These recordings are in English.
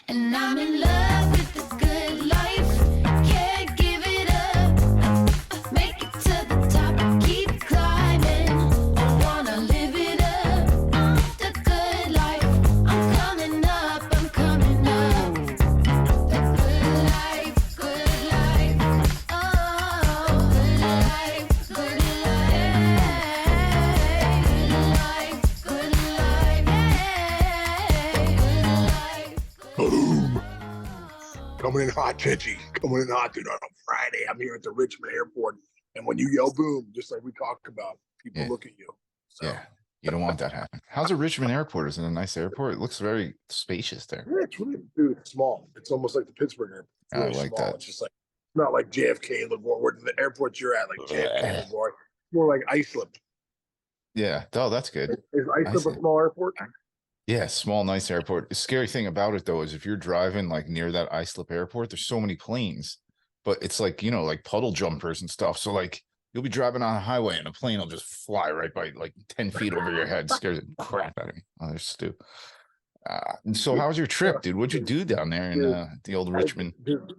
And I'm in love with the good life. Can't give it up. Make it to the top. Keep climbing. I wanna live it up. The good life. I'm coming up. I'm coming up. The good life. Good life. Oh, good life. Good life. Good life. Boom. Coming in hot, Chinchy. Coming in hot, dude. On a Friday, I'm here at the Richmond airport. And when you yell boom, just like we talked about, people look at you. So. Yeah. You don't want that to happen. How's the Richmond airport? Is it a nice airport? It looks very spacious there. Yeah, it's really, dude, it's small. It's almost like the Pittsburgh airport. It's I really like small. that. It's just like, not like JFK, LaGuardia, where the airport you're at, like JFK, LaGuardia. More like Islip. Yeah. Oh, that's good. Is Islip a small airport? Yeah, small, nice airport. The scary thing about it, though, is if you're driving like near that Islip airport, there's so many planes, but it's like, you know, like puddle jumpers and stuff. So like you'll be driving on a highway and a plane will just fly right by like 10 feet over your head. Scares the crap out of me. Oh, there's Stu. And so how was your trip, dude? What'd you do down there in the old Richmond? Dude,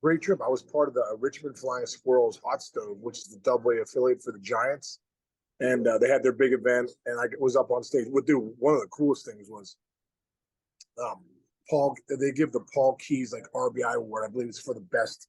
great trip. I was part of the Richmond Flying Squirrels Hot Stove, which is the Double A affiliate for the Giants. And they had their big event, and I was up on stage. Well, dude, one of the coolest things was Paul. They give the Paul Keys like RBI award. I believe it's for the best.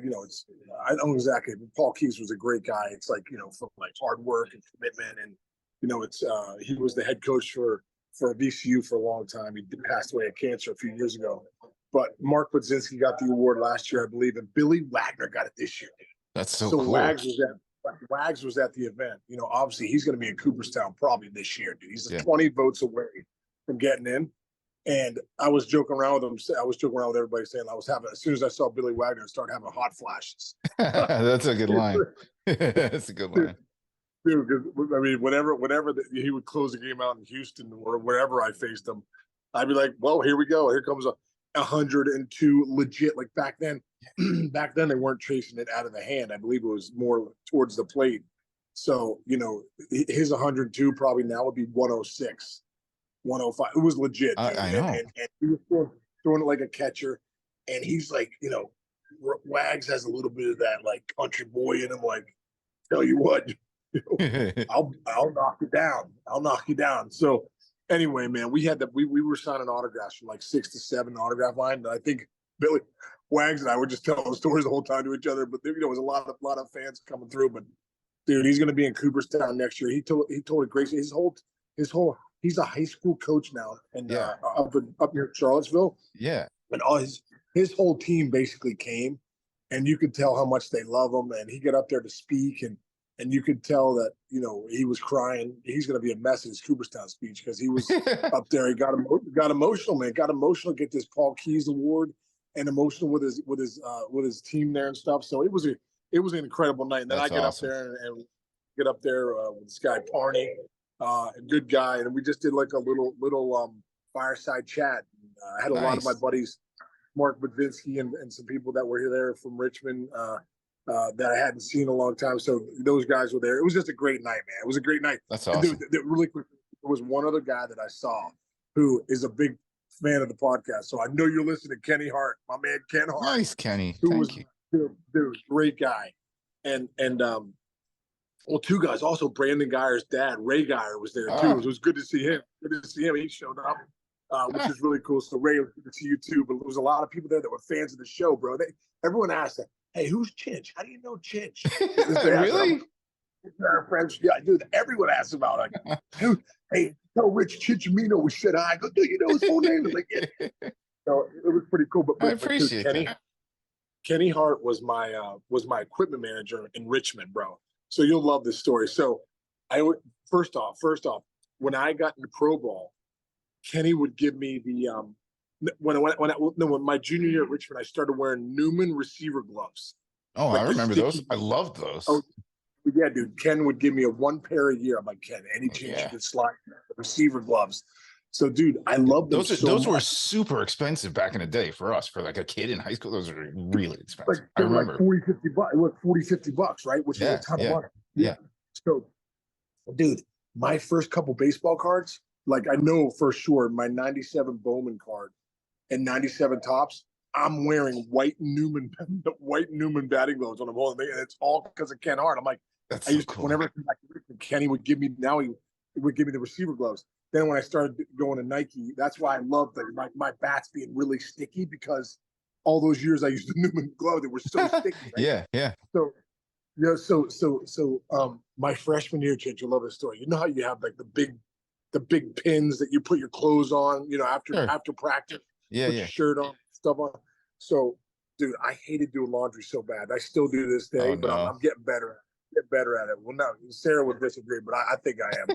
You know, it's I don't know exactly. But Paul Keys was a great guy. It's like, you know, for like hard work and commitment, and you know, it's he was the head coach for VCU for a long time. He passed away of cancer a few years ago. But Mark Budzinski got the award last year, I believe, and Billy Wagner got it this year. Dude. That's so cool. Wags was at the event. You know, obviously he's going to be in Cooperstown probably this year, dude. He's 20 votes away from getting in. And I was joking around with him. I was joking around with everybody saying I was having, as soon as I saw Billy Wagner, start having hot flashes. That's a good line. That's a good line. Dude, I mean, whenever he would close the game out in Houston or wherever I faced him, I'd be like, well, here we go. Here comes a 102 legit. Like back then they weren't chasing it out of the hand. I believe it was more towards the plate. So, you know, his 102 probably now would be 106, 105. It was legit. I know. And he was throwing it like a catcher. And he's like, you know, Wags has a little bit of that like country boy in him. Like, tell you what, you know, I'll knock you down. I'll knock you down. So anyway, man, we were signing autographs from like 6 to 7 autograph line. And I think Billy Wags and I were just telling stories the whole time to each other. But you know, there was a lot of fans coming through. But dude, he's going to be in Cooperstown next year. He told it great. His whole he's a high school coach now, and up near Charlottesville. Yeah, and all his whole team basically came, and you could tell how much they love him. And he got up there to speak, and you could tell that, you know, he was crying. He's going to be a mess in his Cooperstown speech because he was up there. He got emotional, man. Got emotional. Get this Paul Keys award, and emotional with his team there and stuff. So it was an incredible night. And then That's I get awesome. up there and get up there with this guy Parney, a good guy, and we just did like a little fireside chat. I had a lot of my buddies, Mark Budzinski and some people that were there from Richmond that I hadn't seen in a long time. So those guys were there. It was just a great night, man. It was a great night. That's awesome. Dude, really quick, there was one other guy that I saw who is a big fan of the podcast. So I know you're listening to Kenny Hart, my man Ken Hart. Nice, Kenny. Thank you. Dude, great guy. And well, two guys. Also, Brandon Geyer's dad, Ray Geyer, was there too. It was good to see him. Good to see him. He showed up, which is really cool. So Ray, good to see you too. But there was a lot of people there that were fans of the show, bro. Everyone asked them, "Hey, who's Chinch? How do you know Chinch?" Really? Our friends, yeah, dude. Everyone asks about it. Like, dude, hey, tell Rich Chinchimino we said hi. I go, dude, you know his full name? Like, yeah. So it was pretty cool. But I appreciate that. Kenny Hart was my equipment manager in Richmond, bro. So you'll love this story. So first off, when I got into pro ball, Kenny would give me the when my junior year at Richmond, I started wearing Newman receiver gloves. Oh, like I remember those. gloves. I loved those. Oh, yeah, dude. Ken would give me a 1 pair a year. I'm like, Ken, any chance you could slide receiver gloves. So, dude, I love those. Those were super expensive back in the day for us, for like a kid in high school. Those are really expensive. I remember. Like 40, 50 bucks. It was 40, 50 bucks, right? Which is a ton of money. Yeah. So, dude, my first couple baseball cards, like I know for sure my 97 Bowman card and 97 tops, I'm wearing white Newman batting gloves on the whole thing, and it's all because of Ken Hart. I'm like, That's I so used to, cool. whenever I came back to Richmond, Kenny would give me, he would give me the receiver gloves. Then when I started going to Nike, that's why I loved my bats being really sticky, because all those years I used the Newman glove, they were so sticky. Right? Yeah, yeah. So yeah, so my freshman year, Chich, you love this story. You know how you have like the big pins that you put your clothes on, after Sure. after practice, Yeah, put yeah. your shirt on, stuff on. So, dude, I hated doing laundry so bad. I still do to this day, Oh, but no. I'm getting better at it. Well, no, Sarah would disagree, but I think I am.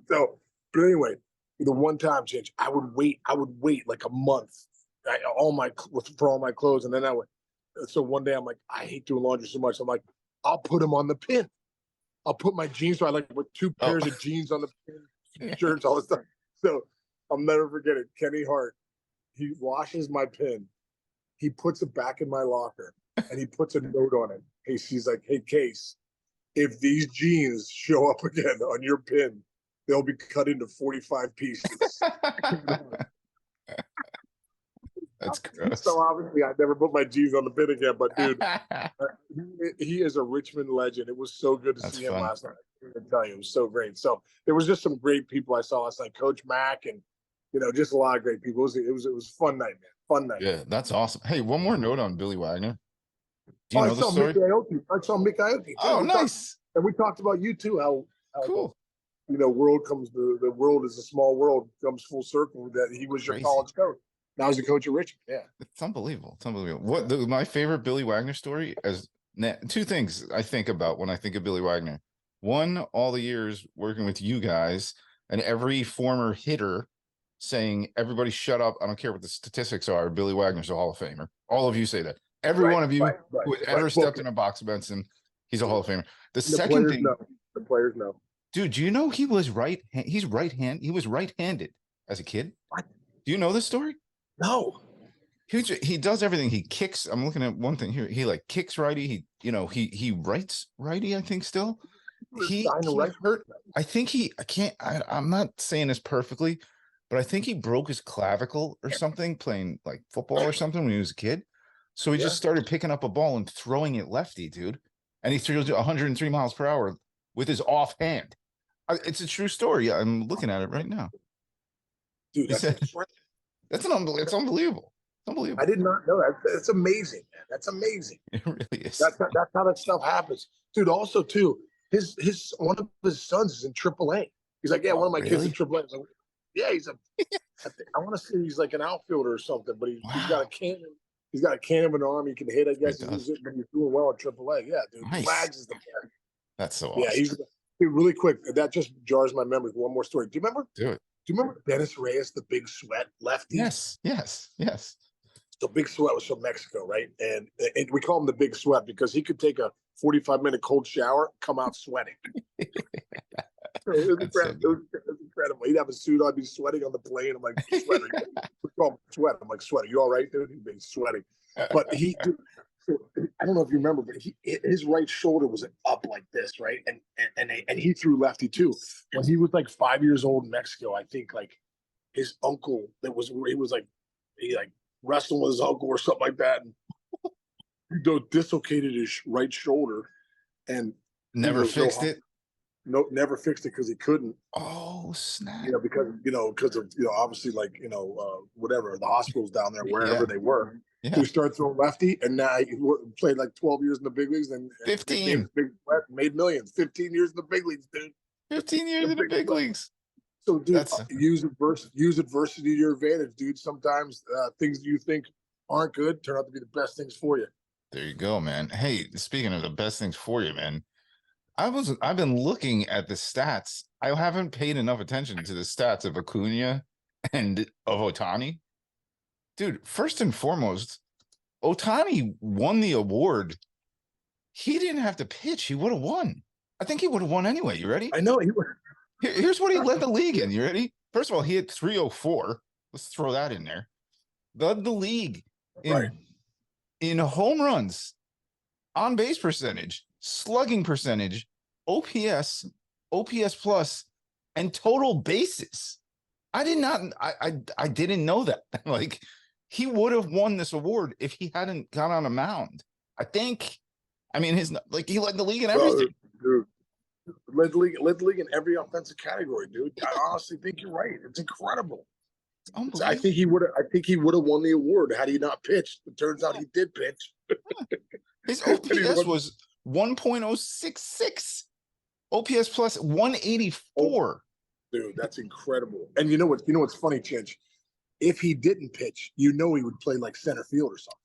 So, but anyway, the one time, Chich, I would wait like a month, for all my clothes, and then I would. So one day I'm like, I hate doing laundry so much. I'm like, I'll put them on the pin. I'll put my jeans. So I like with 2 pairs of jeans on the pin, shirts, all this stuff. So I'll never forget it. Kenny Hart, he washes my pin. He puts it back in my locker, and he puts a note on it. He's like, hey, Case, if these jeans show up again on your pin, they'll be cut into 45 pieces. That's gross. So obviously I never put my jeans on the pin again, but dude, he is a Richmond legend. It was so good to That's see him fun. last night. I can tell you, it was so great. So there was just some great people I saw last night. Coach Mack, and just a lot of great people. It was a fun night, man. Fun night. Yeah, that's awesome. Hey, one more note on Billy Wagner. Do you I know the saw story? Mickey Aoki. I saw Mickey Aoki too. Oh, nice. And we talked about you too. How Cool. the world is a small world, comes full circle. That he was your Crazy. college coach. Now he's the coach of Richmond. Yeah. It's unbelievable. It's unbelievable. My favorite Billy Wagner story is 2 things I think about when I think of Billy Wagner. One, all the years working with you guys and every former hitter saying, everybody shut up. I don't care what the statistics are. Billy Wagner's a Hall of Famer. All of you say that. Every one of you who has ever stepped in a box of Benson, he's a Hall of Famer. The second thing, the players know. dude, do you know he was he was right-handed as a kid? What? Do you know this story? No. He does everything. He kicks. I'm looking at one thing here. He like kicks righty. He writes righty, I think still. He hurt. I think I'm not saying this perfectly, but I think he broke his clavicle or something playing like football or something when he was a kid. So he just started picking up a ball and throwing it lefty, dude. And he threw it 103 miles per hour with his offhand. It's a true story. I'm looking at it right now. Dude, It's unbelievable. It's unbelievable. I did not know that. That's amazing, man. That's amazing. It really is. That's how that stuff happens, dude. Also, too, his one of his sons is in AAA. He's like, yeah, one of my kids in AAA. Like, yeah, I want to say he's like an outfielder or something, but he's got a cannon. He's got a cannon of an arm. He can hit, I guess. But he's doing well at AAA. Yeah, dude. Nice. Wags is the best. That's so awesome. Yeah, dude, really quick. That just jars my memory. One more story. Do you remember? Do it. Do you remember Dennis Reyes, the Big Sweat lefty? Yes. So Big Sweat was from Mexico, right? And we call him the Big Sweat because he could take a 45-minute cold shower, come out sweating. It was incredible. He'd have a suit on, be sweating on the plane. I'm like, sweater. We call him Sweat. I'm like, sweater. You all right, dude? He'd be sweating. But I don't know if you remember, but his right shoulder was up like this, right? And he threw lefty too. When he was like 5 years old in Mexico, I think like his uncle he wrestling with his uncle or something like that, and he dislocated his right shoulder and Never fixed it. No, never fixed it because he couldn't. Oh snap! Because of obviously whatever the hospitals down there wherever they were. Yeah. So he started throwing lefty, and now he played like 12 years in the big leagues, and 15 made millions. 15 years in the big leagues, dude. 15 years in the big leagues. So, dude, use adversity to your advantage, dude. Sometimes things you think aren't good turn out to be the best things for you. There you go, man. Hey, speaking of the best things for you, man, I've been looking at the stats. I haven't paid enough attention to the stats of Acuna and of Ohtani. Dude, first and foremost, Ohtani won the award. He didn't have to pitch. He would have won. I think he would have won anyway. You ready? I know. He would. Here's what he led the league in. You ready? First of all, he had 304. Let's throw that in there. Led the league in home runs, on base percentage, slugging percentage, OPS plus, and total bases. I did not. I didn't know that. Like, he would have won this award if he hadn't got on a mound. I think. I mean, he led the league in everything. Dude, led the league in every offensive category, dude. I honestly think you're right. It's incredible. I think he would have won the award had he not pitched. It turns out he did pitch. His OPS was 1.066. OPS plus 184. Dude, that's incredible. And you know what's funny, Chinch? If he didn't pitch, he would play like center field or something.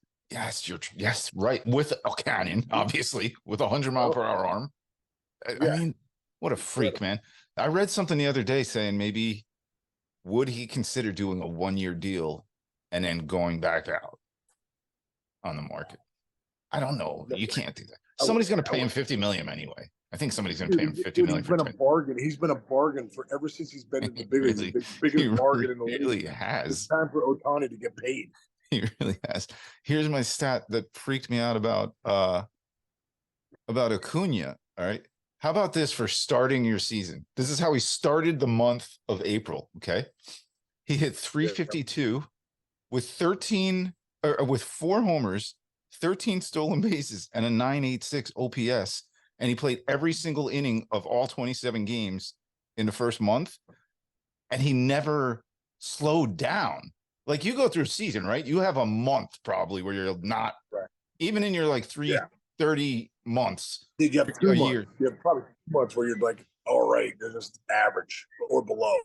Yes, right. With a cannon, obviously, with a 100-mile-per-hour arm. I mean, what a freak, man. I read something the other day saying maybe would he consider doing a 1-year deal and then going back out on the market? I don't know. You can't do that. Somebody's going to pay him $50 million anyway. I think somebody's going to pay him $50 million. He's been a bargain. He's been a bargain for ever since he's been in the biggest bargain in the league. He really has. It's time for Ohtani to get paid. He really has. Here's my stat that freaked me out about Acuna. All right. How about this for starting your season? This is how he started the month of April. Okay. He hit 352 with 4 homers, 13 stolen bases, and a 986 OPS. And he played every single inning of all 27 games in the first month. And he never slowed down. Like, you go through a season, right? You have a month probably where you're not, right. Even in your like 30 months. You have 2 months. Year. You have probably 2 months where you're like, all right, they're just average or below.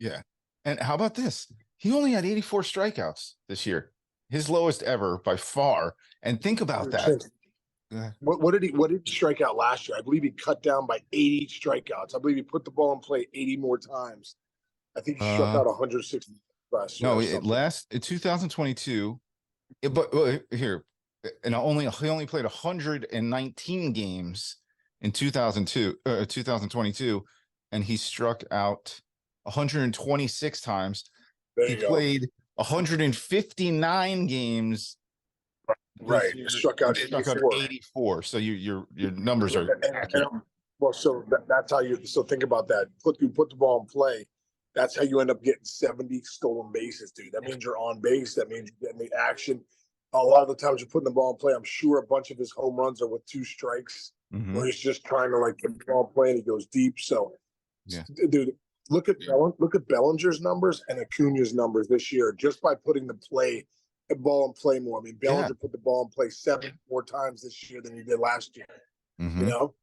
Yeah. And how about this? He only had 84 strikeouts this year, his lowest ever by far. And think about that. What did he strike out last year? I believe he cut down by 80 strikeouts. I believe he put the ball in play 80 more times. I think he struck out 160 last year. No, in 2022. But here, and he only played 119 games in 2022, and he struck out 126 times. He played 159 games. Right, struck out 84. So your numbers are accurate. Well, so that's how you. So think about that. You put the ball in play. That's how you end up getting 70 stolen bases, dude. That means you're on base. That means you're getting the action. A lot of the times you're putting the ball in play. I'm sure a bunch of his home runs are with 2 strikes, where he's just trying to like get the ball in play and he goes deep. So, dude, look at Bellinger's numbers and Acuna's numbers this year just by putting the ball in play more. I mean, Bellinger put the ball in play 7 more times this year than he did last year. You know?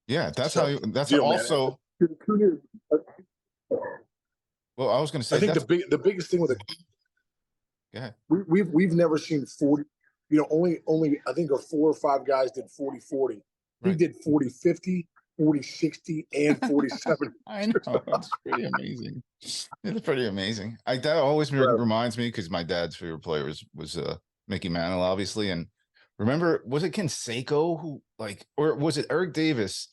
Yeah, that's how. That's also. Well, I was going to say, I think the biggest thing with it. Yeah, we've never seen 40. You know, only I think 4 or 5 guys did 40-40. He did 40-50, 40-60, and 47. I know, it's pretty amazing. It's pretty amazing. That always reminds me, because my dad's favorite player was Mickey Mantle, obviously. And remember, was it Canseco who or was it Eric Davis?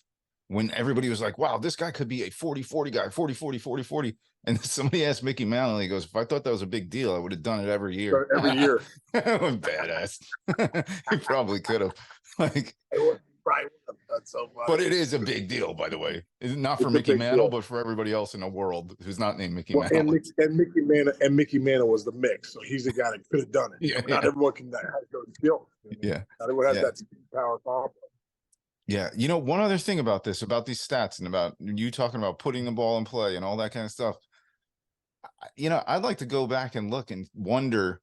When everybody was like, wow, this guy could be a 40-40 guy, 40-40-40-40. And somebody asked Mickey Mantle, he goes, if I thought that was a big deal, I would have done it every year. Every year. Badass. He probably could have. That's so funny. But it is a big deal, by the way. Not for Mickey Mantle, but for everybody else in the world who's not named Mickey Mantle. And Mickey Mantle was the mix. So he's the guy that could have done it. Not everyone can have those skills. Yeah. Not everyone has that power complex. Yeah. You know, one other thing about these stats and about you talking about putting the ball in play and all that kind of stuff. You know, I'd like to go back and look and wonder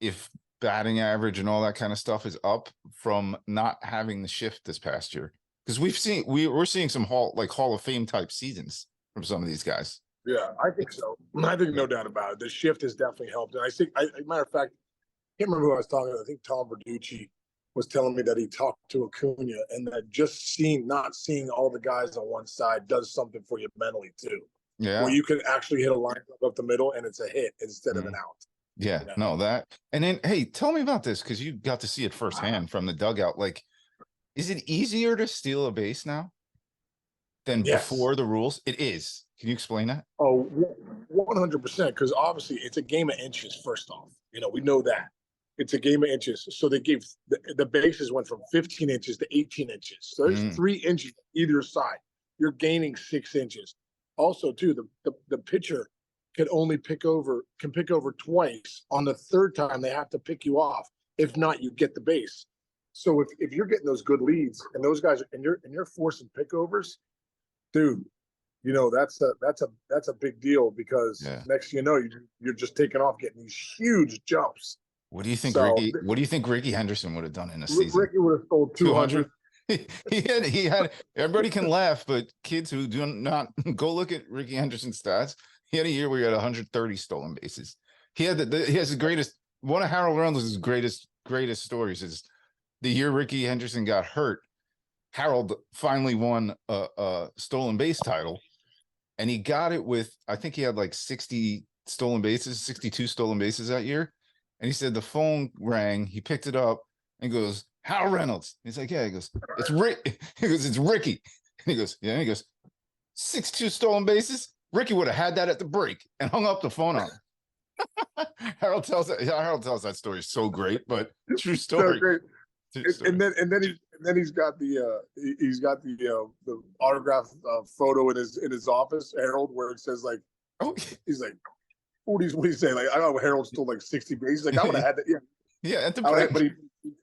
if batting average and all that kind of stuff is up from not having the shift this past year. Because we're seeing some Hall of Fame type seasons from some of these guys. Yeah, I think so. I think no doubt about it. The shift has definitely helped. And I think, matter of fact, I can't remember who I was talking to. I think Tom Verducci was telling me that he talked to Acuna and that just not seeing all the guys on one side does something for you mentally too. Yeah. Where you can actually hit a line up the middle and it's a hit instead of an out. Yeah, you know? No, that. And then, hey, tell me about this, because you got to see it firsthand from the dugout. Like, is it easier to steal a base now than before the rules? It is. Can you explain that? Oh, 100%. Because obviously it's a game of inches, first off. You know, we know that. It's a game of inches. So they gave the bases went from 15 inches to 18 inches. So there's 3 inches either side. You're gaining 6 inches. Also, too, the pitcher can pick over twice. On the third time, they have to pick you off. If not, you get the base. So if you're getting those good leads and those guys and you're forcing pickovers, dude, you know that's a big deal because next thing you know, you're just taking off, getting these huge jumps. What do you think, Ricky? What do you think Rickey Henderson would have done in a season? Ricky would have sold 200. He had. Everybody can laugh, but kids who do not go look at Rickey Henderson's stats. He had a year where he had 130 stolen bases. He has the greatest. One of Harold Reynolds' greatest stories is the year Rickey Henderson got hurt. Harold finally won a stolen base title, and he got it with, I think he had like 60 stolen bases, 62 stolen bases that year. And he said the phone rang. He picked it up and goes, Harold Reynolds. He's like, yeah. He goes, it's Rick. He goes, it's Ricky. And he goes, yeah. And he goes, 62 stolen bases. Ricky would have had that at the break and hung up the phone on him. Harold tells that story so great, but true story. So great. And then he's got the autograph photo in his office, Harold, where it says like, he's like, what do you say? Like, I don't know, Harold stole like 60 bases. Like, I would have had that. Yeah, at the break. But he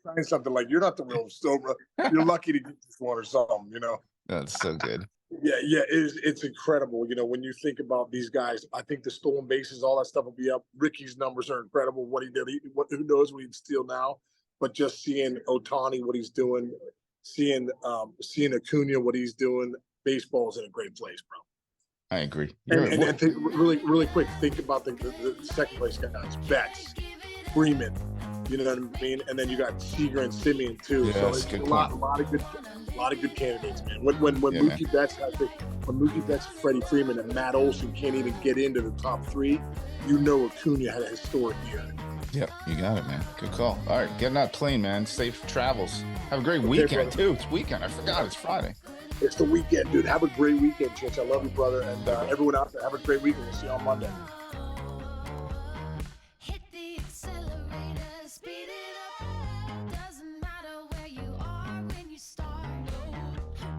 signed something like, you're not the real Stobra. You're lucky to get this one or something, you know. That's so good. Yeah, it's incredible. You know, when you think about these guys, I think the stolen bases, all that stuff will be up. Ricky's numbers are incredible. What he did, who knows what he'd steal now? But just seeing Ohtani, what he's doing, seeing Acuna, what he's doing, baseball's in a great place, bro. I agree. And think, really quick, think about the second place guys, Betts, Freeman. You know what I mean? And then you got Seager and Simeon too. Yeah, so it's a lot of good candidates, man. When Mookie Betts has Freddie Freeman and Matt Olson can't even get into the top three, you know Acuna had a historic year. Yep, you got it, man. Good call. All right, get on that plane, man. Safe travels. Have a great weekend too. It's weekend. I forgot it's Friday. It's the weekend, dude. Have a great weekend, Chich. I love you, brother. And everyone out there, have a great weekend. We'll see you on Monday.